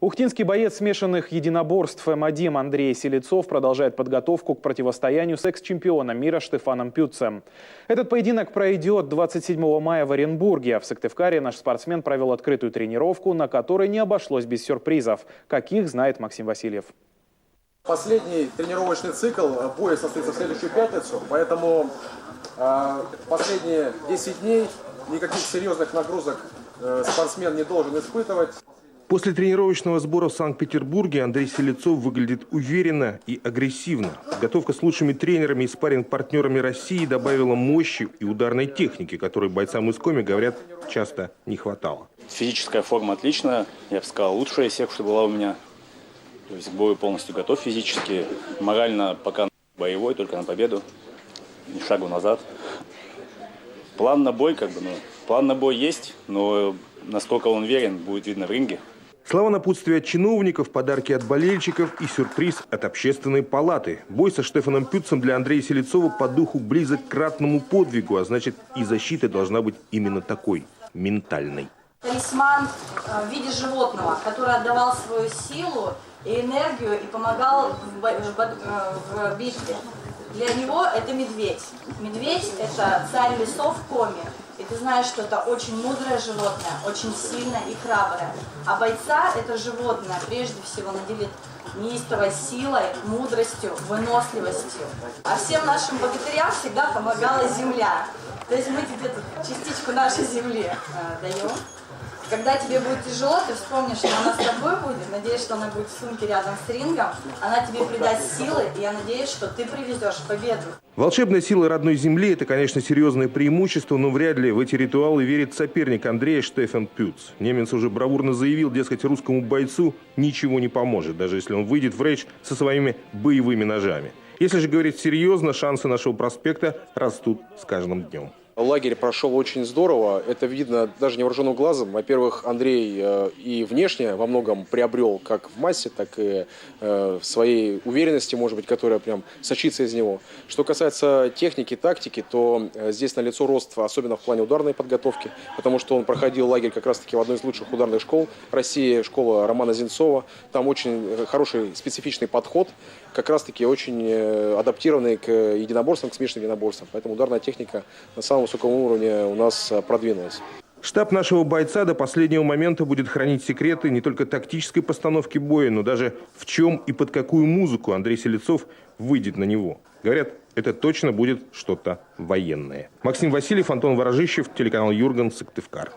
Ухтинский боец смешанных единоборств М1 Андрей Селецов продолжает подготовку к противостоянию с экс-чемпионом мира Штефаном Пютцем. Этот поединок пройдет 27 мая в Оренбурге. В Сыктывкаре наш спортсмен провел открытую тренировку, на которой не обошлось без сюрпризов. Каких знает Максим Васильев. Последний тренировочный цикл боя состоится в следующую пятницу, поэтому последние 10 дней никаких серьезных нагрузок спортсмен не должен испытывать. После тренировочного сбора в Санкт-Петербурге Андрей Селецов выглядит уверенно и агрессивно. Подготовка с лучшими тренерами и спарринг-партнерами России добавила мощи и ударной техники, которой бойцам из Коми, говорят, часто не хватало. Физическая форма отличная, я бы сказал, лучшая из всех, что была у меня. То есть к бою полностью готов физически, морально пока боевой, только на победу, ни шагу назад. План на бой, план на бой есть, но насколько он верен, будет видно в ринге. Слова напутствия от чиновников, подарки от болельщиков и сюрприз от общественной палаты. Бой со Штефаном Пютцем для Андрея Селецова по духу близок к ратному подвигу, а значит и защита должна быть именно такой, ментальной. Талисман в виде животного, который отдавал свою силу и энергию и помогал в битве. Для него это медведь. Медведь – это царь лесов в Коми. И ты знаешь, что это очень мудрое животное, очень сильное и храброе. А бойца это животное прежде всего наделит неистовой силой, мудростью, выносливостью. А всем нашим богатырям всегда помогала земля. То есть мы тебе тут частичку нашей земли даем. Когда тебе будет тяжело, ты вспомнишь, что она с тобой будет. Надеюсь, что она будет в сумке рядом с рингом. Она тебе придаст силы, и я надеюсь, что ты привезешь победу. Волшебная сила родной земли – это, конечно, серьезное преимущество, но вряд ли в эти ритуалы верит соперник Андрея Штефан Пютц. Немец уже бравурно заявил, дескать, русскому бойцу ничего не поможет, даже если он выйдет в рейдж со своими боевыми ножами. Если же говорить серьезно, шансы нашего проспекта растут с каждым днем. Лагерь прошел очень здорово, это видно даже невооруженным глазом. Во-первых, Андрей и внешне во многом приобрел как в массе, так и в своей уверенности, может быть, которая прям сочится из него. Что касается техники, тактики, то здесь налицо рост, особенно в плане ударной подготовки, потому что он проходил лагерь как раз-таки в одной из лучших ударных школ России, школа Романа Зинцова. Там очень хороший специфичный подход, как раз-таки очень адаптированный к единоборствам, к смешанным единоборствам. Поэтому ударная техника на самом высоком уровне у нас продвинулась. Штаб нашего бойца до последнего момента будет хранить секреты не только тактической постановки боя, но даже в чем и под какую музыку Андрей Селецов выйдет на него. Говорят, это точно будет что-то военное. Максим Васильев, Антон Ворожищев, телеканал Юрган, Сыктывкар.